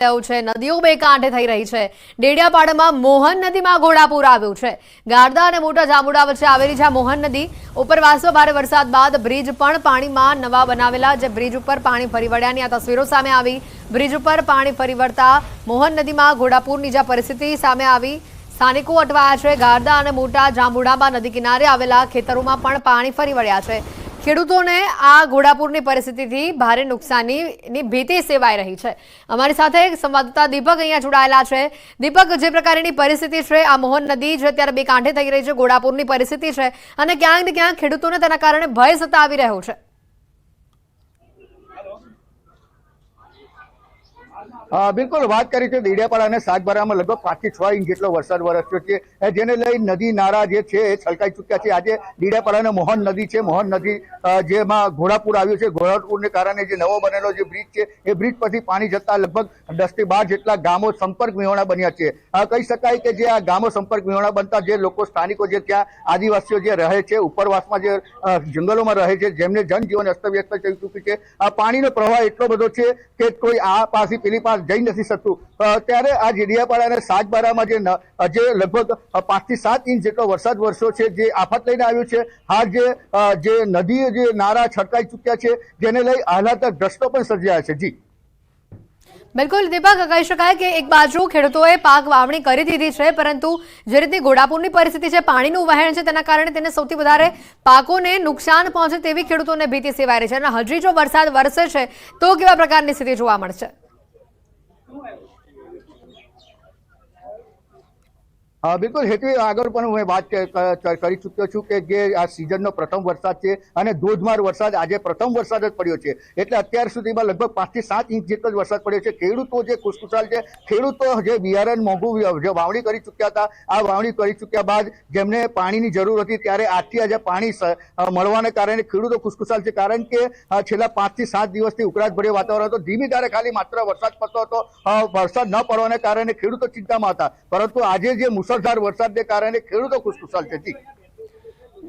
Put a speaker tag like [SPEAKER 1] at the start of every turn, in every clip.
[SPEAKER 1] નદીઓ બે કાંઠે થઈ રહી છે। ડેડિયાપાડામાં મોહન નદીમાં ઘોડાપૂર આવ્યું છે। ગારદા અને મોટા જાંબુડા વચ્ચે આવેલી છે મોહન નદી। ઉપરવાસમાં ભારે વરસાદ બાદ બ્રિજ પણ પાણીમાં નવા બનાવેલા જે બ્રિજ ઉપર પાણી ફરી વળ્યાની આ તસવીરો સામે આવી। બ્રિજ ઉપર પાણી ફરી વળતા મોહન નદીમાં ઘોડાપૂરની જે પરિસ્થિતિ સામે આવી। સ્થાનિકો અટવાયા છે। ગારદા અને મોટા જાંબુડામાં નદી કિનારે આવેલા ખેતરોમાં પણ પાણી ફરી વળ્યા છે। ખેડૂતોને આ ઘોડાપૂરની પરિસ્થિતિથી ભારે નુકસાનની ભીતિ સેવાઈ રહી છે। અમારી સાથે સંવાદદાતા દીપક અહીંયા જોડાયેલા છે। દીપક, જે પ્રકારની પરિસ્થિતિ છે આ મોહન નદી જે અત્યારે બે કાંઠે થઈ રહી છે, ઘોડાપૂરની પરિસ્થિતિ છે અને ક્યાંક ને ક્યાંક ખેડૂતોને તેના કારણે ભય સતાવી રહ્યો છે।
[SPEAKER 2] બિલકુલ વાત કરી છે ડેડિયાપાડા અને સાગબારામાં લગભગ 5 થી 6 ઇંચ જેટલો વરસાદ વરસ્યો છે, જેને લઈ નદી નાળા જે છે એ છલકાઈ ચૂક્યા છે। આજે ડેડિયાપાડા મોહન નદી છે, મોહન નદી જેમાં ઘોડાપૂર આવ્યું છે। ઘોડાપૂરને કારણે જે નવો બનેલો જે બ્રિજ છે એ બ્રિજ પરથી પાણી જતા લગભગ 10 થી 12 જેટલા ગામો સંપર્ક વિહોણા બન્યા છે। કહી શકાય કે જે આ ગામો સંપર્ક વિહોણા બનતા જે લોકો સ્થાનિકો જે ત્યાં આદિવાસીઓ જે રહે છે, ઉપરવાસમાં જે જંગલોમાં રહે છે, જેમને જનજીવન અસ્તવ્યસ્ત થઈ ચૂક્યું છે। આ પાણીનો પ્રવાહ એટલો બધો છે કે કોઈ આ પાસે પેલી પાસે જઈ નથી શકતું। ત્યારે આ ડેડિયાપાડા અને સાગબારામાં જે લગભગ 5 થી 7 ઇંચ જેટલો વરસાદ વરસ્યો છે, જે આફત લઈને આવ્યું છે। હાલ જે નદી જે નાળા છલકાઈ ચૂક્યા છે, જેને લઈ આહલાદક દ્રશ્યો પણ સર્જાયા છે। જી
[SPEAKER 1] બિલકુલ દીપક, કહી શકાય કે એક બાજુ ખેડૂતોએ પાક વાવણી કરી દીધી છે, પરંતુ જે રીતે ઘોડાપૂરની પરિસ્થિતિ છે, પાણીનું વહેણ છે, તેના કારણે તેને સૌથી વધારે પાકોને નુકસાન પહોંચે તેવી ખેડૂતોને ભીતિ સેવાઈ રહી છે। અને હજી જો વરસાદ વરસે છે તો કેવા પ્રકારની સ્થિતિ જોવા મળશે?
[SPEAKER 2] બિલકુલ હેતુ આગળ પણ હું વાત કરી ચૂક્યો છું કે જે આ સિઝનનો પ્રથમ વરસાદ છે અને ધોધમાર વરસાદ આજે પ્રથમ વરસાદ જ પડ્યો છે, એટલે અત્યાર સુધીમાં લગભગ 5 થી 7 ઇંચ જેટલો જ વરસાદ પડ્યો છે। ખેડૂતો જે ખુશખુશાલ છે, ખેડૂતો જે બિયારણ મોંઘું જે વાવણી કરી ચૂક્યા હતા, આ વાવણી કરી ચૂક્યા બાદ જેમને પાણીની જરૂર હતી ત્યારે આજથી આજે પાણી મળવાને કારણે ખેડૂતો ખુશખુશાલ છે। કારણ કે છેલ્લા 5 થી 7 દિવસથી ઉકળાટભર્યું વાતાવરણ હતો, ધીમી ધારે ખાલી માત્ર વરસાદ પડતો હતો। વરસાદ ન પડવાને કારણે ખેડૂતો ચિંતામાં હતા, પરંતુ આજે જે મુસળધાર વરસાદને કારણે ખેડૂતો ખુશખુશાલ છે।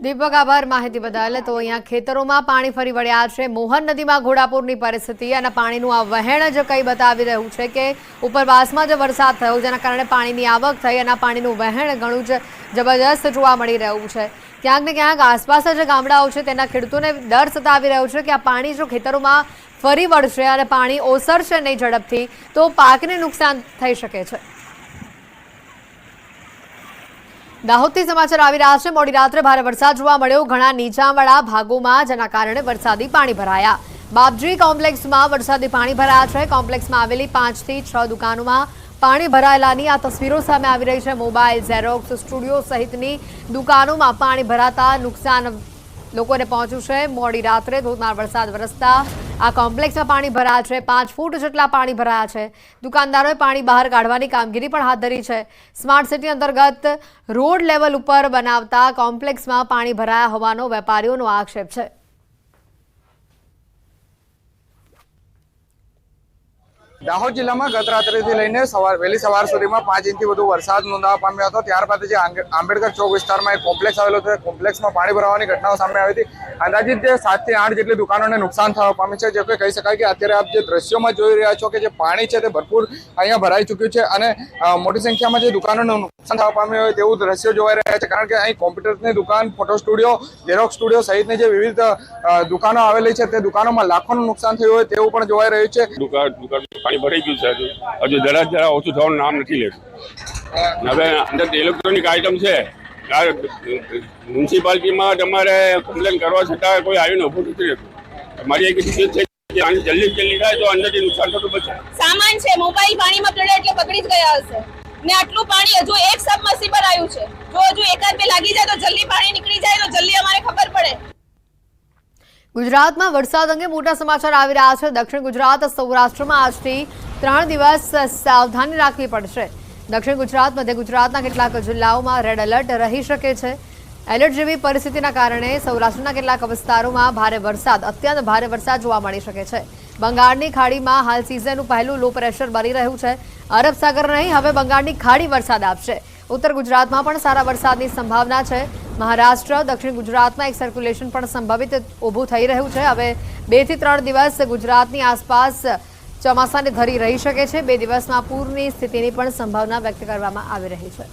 [SPEAKER 1] દીપક, આભાર માહિતી બદલ। તો અહીંયા ખેતરોમાં પાણી ફરી વળ્યા છે। મોહન નદીમાં ઘોડાપૂરની પરિસ્થિતિ અને પાણીનું આ વહેણ જ કંઈ બતાવી રહ્યું છે કે ઉપરવાસમાં જે વરસાદ થયો જેના કારણે પાણીની આવક થઈ અને પાણીનું વહેણ ઘણું જ જબરજસ્ત જોવા મળી રહ્યું છે। ક્યાંક ને ક્યાંક આસપાસના જે ગામડાઓ છે તેના ખેડૂતોને ડર સતાવી રહ્યો છે કે આ પાણી જો ખેતરોમાં ફરી વળશે અને પાણી ઓસરશે નહીં ઝડપથી તો પાકને નુકસાન થઈ શકે છે। દાહોદથી સમાચાર આવી રહ્યા છે। મોડી રાત્રે ભારે વરસાદ જોવા મળ્યો ઘણા નીચાણવાળા ભાગોમાં, જેના કારણે વરસાદી પાણી ભરાયા। બાપજી કોમ્પ્લેક્સમાં વરસાદી પાણી ભરાયા છે। કોમ્પ્લેક્સમાં આવેલી 5 થી 6 દુકાનોમાં પાણી ભરાયેલાની આ તસવીરો સામે આવી રહી છે। મોબાઈલ, ઝેરોક્સ, સ્ટુડિયો સહિતની દુકાનોમાં પાણી ભરાતા નુકસાન લોકોને પહોંચ્યું છે। મોડી રાત્રે ધોધમાર વરસાદ વરસતા આ કોમ્પ્લેક્સમાં પાણી ભરાયા છે। 5 ફૂટ જેટલા પાણી ભરાયા છે। દુકાનદારોએ પાણી બહાર કાઢવાની કામગીરી પણ હાથ ધરી છે। સ્માર્ટ સિટી અંતર્ગત રોડ લેવલ ઉપર બનાવતા કોમ્પ્લેક્સમાં પાણી ભરાયા હોવાનો વેપારીઓનો આક્ષેપ છે।
[SPEAKER 3] દાહોદ જિલ્લામાં ગત રાત્રેથી લઈને વહેલી સવાર સુધીમાં 5 ઇંચથી વધુ વરસાદ નોંધવા પામ્યો હતો। ત્યારબાદ જે આંબેડકર ચોક વિસ્તારમાં એક કોમ્પ્લેક્સ આવેલો છે, કોમ્પ્લેક્સમાં પાણી ભરાવાની ઘટનાઓ સામે આવી હતી। અંદાજિત 7 થી 8 જેટલી દુકાનોને નુકસાન થવા પામી છે। જે કહી શકાય કે અત્યારે આપ જે દ્રશ્યોમાં જોઈ રહ્યા છો કે જે પાણી છે તે ભરપૂર અહીંયા ભરાઈ ચૂક્યું છે અને મોટી સંખ્યામાં જે દુકાનોને નુકસાન થવા પામ્યું હોય તેવું દ્રશ્યો જોવાઈ રહ્યા છે। કારણ કે અહીં કોમ્પ્યુટરની દુકાન, ફોટો સ્ટુડિયો, ઝેરોક્સ સ્ટુડિયો સહિતની જે વિવિધ દુકાનો આવેલી છે તે દુકાનોમાં લાખોનું નુકસાન થયું હોય તેવું પણ જોવાઈ રહ્યું છે।
[SPEAKER 4] પાણી ભરાઈ ગયું છે, હજુ જરા ઓછું થવાનું નામ નથી લેતું। હવે અંદર ઇલેક્ટ્રોનિક આઈટમ છે, મ્યુનિસિપાલિટીમાં તમારે કમ્પ્લેન કરવા છતાં કોઈ આવીને ઉભું નથી રહેતું। મારી એક રિક્વેસ્ટ છે કે આની જલ્દી થાય તો અંદરથી નુકસાન થતું બચે।
[SPEAKER 5] સામાન છે, મોબાઈલ પાણીમાં પડ્યા એટલે બગડી જ ગયા હશે ને આટલું પાણી હજુ એક સબમર્સિબલ આવ્યું છે, જો હજુ એકાદ બે લાગી જાય તો જલ્દી પાણી નીકળી જાય તો જલ્દી અમારે ખબર પડે।
[SPEAKER 1] ગુજરાતમાં વરસાદ અંગે મોટા સમાચાર આવી રહ્યા છે। દક્ષિણ ગુજરાત, સૌરાષ્ટ્રમાં આજથી 3 દિવસ સાવધાની રાખવી પડશે। દક્ષિણ ગુજરાત, મધ્ય ગુજરાતના કેટલાક જિલ્લાઓમાં રેડ એલર્ટ રહી શકે છે। એલર્ટ જેવી પરિસ્થિતિના કારણે સૌરાષ્ટ્રના કેટલાક વિસ્તારોમાં ભારે વરસાદ, અત્યંત ભારે વરસાદ જોવા મળી શકે છે। બંગાળની ખાડીમાં હાલ સિઝનનું પહેલું લો પ્રેશર બની રહ્યું છે। અરબ સાગર નહીં, હવે બંગાળની ખાડી વરસાદ આપશે। ઉત્તર ગુજરાતમાં પણ સારા વરસાદની સંભાવના છે। મહારાષ્ટ્ર, દક્ષિણ ગુજરાતમાં એક સર્ક્યુલેશન પણ સંભવિત ઊભું થઈ રહ્યું છે। હવે 2 થી 3 દિવસ ગુજરાતની આસપાસ ચોમાસાની ધરી રહી શકે છે। 2 દિવસમાં પૂરની સ્થિતિની પણ સંભાવના વ્યક્ત કરવામાં આવી રહી છે।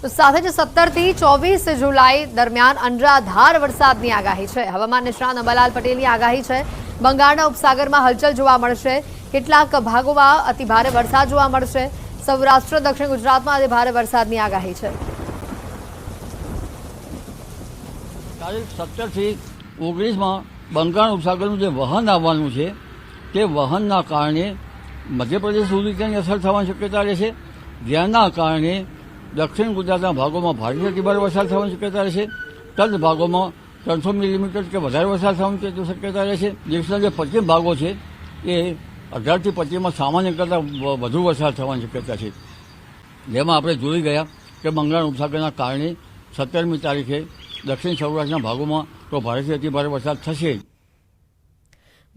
[SPEAKER 1] તો સાથે જ 17 થી 24 જુલાઈ દરમિયાન અનરાધાર વરસાદની આગાહી છે। હવામાન નિષ્ણાત અંબાલાલ પટેલની આગાહી છે। બંગાળના ઉપસાગરમાં હલચલ જોવા મળશે। કેટલાક ભાગોમાં અતિભારે વરસાદ જોવા મળશે। સૌરાષ્ટ્ર દક્ષિણ ગુજરાતમાં અતિભારે વરસાદની આગાહી છે।
[SPEAKER 6] તારીખ 17 થી 19 બંગાળ ઉપસાગરનું જે વહન આવવાનું છે તે વહનના કારણે મધ્યપ્રદેશ સુધી તેની અસર થવાની શક્યતા રહેશે, જેના કારણે દક્ષિણ ગુજરાતના ભાગોમાં ભારેથી અતિભારે વરસાદ થવાની શક્યતા રહેશે। તદ ભાગોમાં 300 મિલીમીટર કે વધારે વરસાદ થવાની શક્યતા રહેશે। દેશના જે પશ્ચિમ ભાગો છે એ 18 થી 25 સામાન્ય કરતાં વધુ વરસાદ થવાની શક્યતા છે, જેમાં આપણે જોઈ ગયા કે બંગાળ ઉપસાગરના કારણે 17મી તારીખે દક્ષિણ સૌરાષ્ટ્રના ભાગોમાં તો ભારેથી અતિભારે વરસાદ થશે।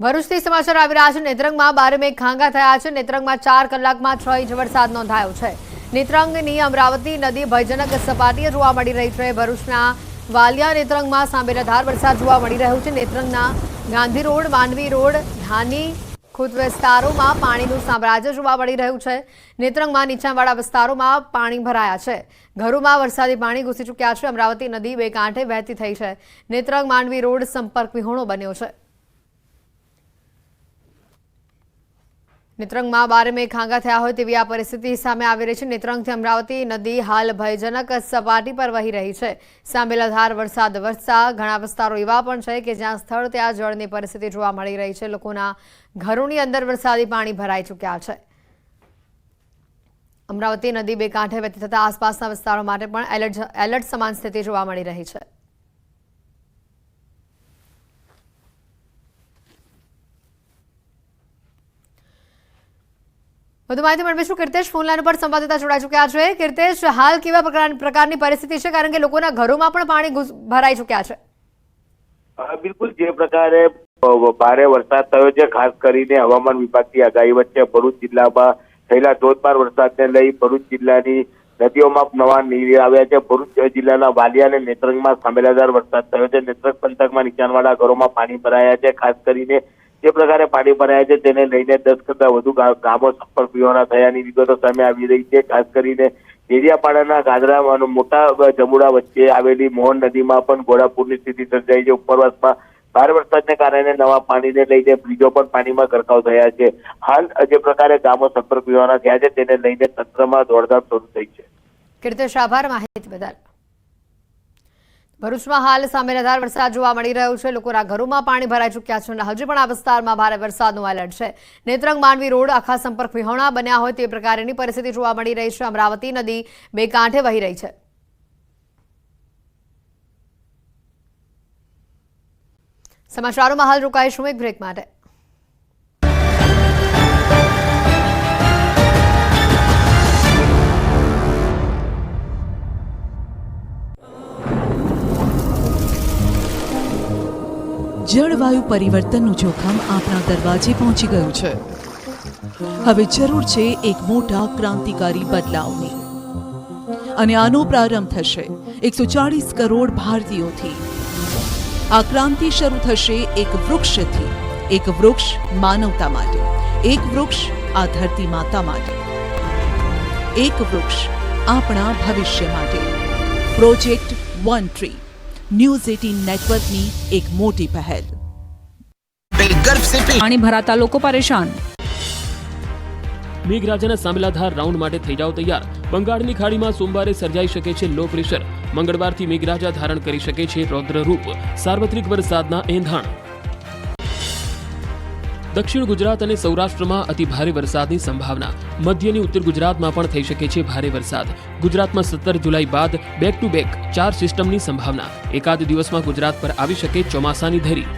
[SPEAKER 1] ભરૂચથી સમાચાર આવી રહ્યા છે। નેત્રંગમાં 12 મેઘ ખાંગા થયા છે। નેત્રંગમાં 4 કલાકમાં 6 ઇંચ વરસાદ નોંધાયો છે। નેત્રંગની અમરાવતી નદી ભયજનક સપાટીએ જોવા મળી રહી છે। ભરૂચના વાલિયા નેત્રંગમાં સાંબેલાધાર વરસાદ જોવા મળી રહ્યો છે। નેત્રંગના ગાંધી રોડ, માંડવી રોડ, ધાની ખુદ વિસ્તારોમાં પાણીનું સામ્રાજ્ય જોવા મળી રહ્યું છે। નેત્રંગમાં નીચાણવાળા વિસ્તારોમાં પાણી ભરાયા છે। ઘરોમાં વરસાદી પાણી ઘૂસી ચૂક્યા છે। અમરાવતી નદી 2 કાંઠે વહેતી થઈ છે। નેત્રંગ માંડવી રોડ સંપર્ક વિહોણો બન્યો છે। નેત્રંગમાં 12 મેઘ ખાંગા થયા હોય તેવી આ પરિસ્થિતિ સામે આવી રહી છે। નેત્રંગથી અમરાવતી નદી હાલ ભયજનક સપાટી પર વહી રહી છે। સાંબેલાધાર વરસાદ વરસતા ઘણા વિસ્તારો એવા પણ છે કે જ્યાં સ્થળ ત્યાં જળની પરિસ્થિતિ જોવા મળી રહી છે। લોકોના ઘરોની અંદર વરસાદી પાણી ભરાઈ ચૂક્યા છે। અમરાવતી નદી 2 કાંઠે વહેતી થતા આસપાસના વિસ્તારો માટે પણ એલર્ટ સમાન સ્થિતિ જોવા મળી રહી છે। વધુ માહિતી મેળવીશું। કીર્તેશ ફોન લાઈન પર સંવાદદાતા જોડાઈ ચૂક્યા છે। કીર્તેશ, હાલ કેવા પ્રકારની પરિસ્થિતિ છે, કારણ કે લોકોના ઘરોમાં પણ પાણી ભરાઈ ચૂક્યા છે?
[SPEAKER 7] બિલકુલ, જે પ્રકારે ભારે વરસાદ થયો છે, ખાસ કરીને હવામાન વિભાગની આગાહી વચ્ચે ભરૂચ જિલ્લામાં થયેલા ધોધમાર વરસાદને લઈ ભરૂચ જિલ્લાની નદીઓમાં નવા નીર આવ્યા છે। ભરૂચ જિલ્લાના વાલિયા અને નેત્રંગમાં સાંબેલાધાર વરસાદ થયો છે। નેત્રંગ પંથકમાં નીચાણવાળા ઘરોમાં પાણી ભરાયા છે। ખાસ કરીને જે પ્રકારે પાણી ભરાયા છે તેને લઈને 10 કરતા વધુ ગામો સંપર્ક વિહોણા થયાની વિગતો સામે આવી રહી છે। ખાસ કરીને ડેડિયાપાડાના ગાદરા અને મોટા જમુડા વચ્ચે આવેલી મોહન નદીમાં પણ ઘોડાપૂરની સ્થિતિ સર્જાઈ છે। ઉપરવાસમાં ભારે વરસાદને કારણે નવા પાણીને લઈને બ્રિજો પણ પાણીમાં ગરકાવ થયા છે। હાલ જે પ્રકારે ગામો સંપર્ક વિહોણા થયા છે તેને લઈને તંત્રમાં દોડધામ શરૂ થઈ છે।
[SPEAKER 1] કીર્તેશ, આભાર માહિતી બદલ। ભરૂચમાં હાલ સાંબેલાધાર વરસાદ જોવા મળી રહ્યો છે। લોકોના ઘરોમાં પાણી ભરાઈ ચૂક્યા છે અને હજી પણ આ વિસ્તારમાં ભારે વરસાદનું એલર્ટ છે। નેત્રંગ માંડવી રોડ આખા સંપર્ક વિહોણા બન્યા હોય તે પ્રકારની પરિસ્થિતિ જોવા મળી રહી છે। અમરાવતી નદી 2 કાંઠે વહી રહી છે। સમાચારોમાં હાલ રોકાઈશું એક બ્રેક માટે।
[SPEAKER 8] જળવાયુ પરિવર્તનનું જોખમ આપણા દરવાજે પહોંચી ગયું છે। હવે જરૂર છે એક મોટા ક્રાંતિકારી બદલાવની અને આનો પ્રારંભ થશે 140 કરોડ ભારતીયોથી। આ ક્રાંતિ શરૂ થશે એક વૃક્ષથી। એક વૃક્ષ માનવતા માટે, એક વૃક્ષ આ ધરતી માતા માટે, એક વૃક્ષ આપણા ભવિષ્ય માટે। પ્રોજેક્ટ વન ટ્રી न्यूज़ 18 नेटवर्कની એક મોટી પહેલ।
[SPEAKER 9] પાણી ભરાતા લોકો પરેશાન।
[SPEAKER 10] મેઘરાજાના સાંબેલાધાર રાઉન્ડ માટે થઈ જાવ તૈયાર। બંગાળની ખાડીમાં સોમવારે સર્જાઈ શકે છે લો પ્રેશર। મંગળવારથી મેઘરાજા ધારણ કરી શકે છે રૌદ્ર રૂપ। સાર્વત્રિક વરસાદના એંધાણ। દક્ષિણ ગુજરાત અને સૌરાષ્ટ્રમાં અતિભારે વરસાદની સંભાવના। મધ્યની ઉત્તર ગુજરાતમાં પણ થઈ શકે છે ભારે વરસાદ। ગુજરાતમાં 17 જુલાઈ બાદ બેક ટુ બેક 4 સિસ્ટમની સંભાવના। એકાદ દિવસમાં ગુજરાત પર આવી શકે ચોમાસાની ધરી।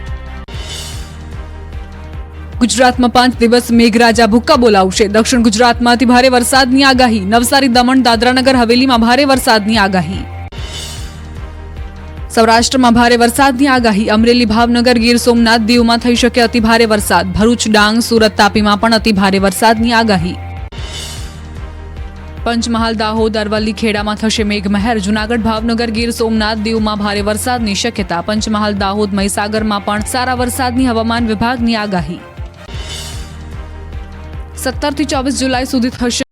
[SPEAKER 9] ગુજરાતમાં 5 દિવસ મેઘરાજા ભૂક્કા બોલાવશે। દક્ષિણ ગુજરાતમાં અતિભારે વરસાદની આગાહી। નવસારી, દમણ, દાદરાનગર હવેલીમાં ભારે વરસાદની આગાહી। સૌરાષ્ટ્રમાં ભારે વરસાદની આગાહી। અમરેલી, ભાવનગર, ગીર સોમનાથ, દીવમાં થઈ શકે અતિભારે વરસાદ। ભરૂચ, ડાંગ, સુરત, તાપીમાં પણ અતિભારે વરસાદની આગાહી। પંચમહાલ, દાહોદ, અરવલ્લી, ખેડામાં થશે મેઘમહેર. જૂનાગઢ, ભાવનગર, ગીર સોમનાથ, દીવમાં ભારે વરસાદની શક્યતા. પંચમહાલ, દાહોદ, મહીસાગરમાં પણ સારા વરસાદની હવામાન વિભાગની આગાહી. 17 થી 24 જુલાઈ સુધી થશે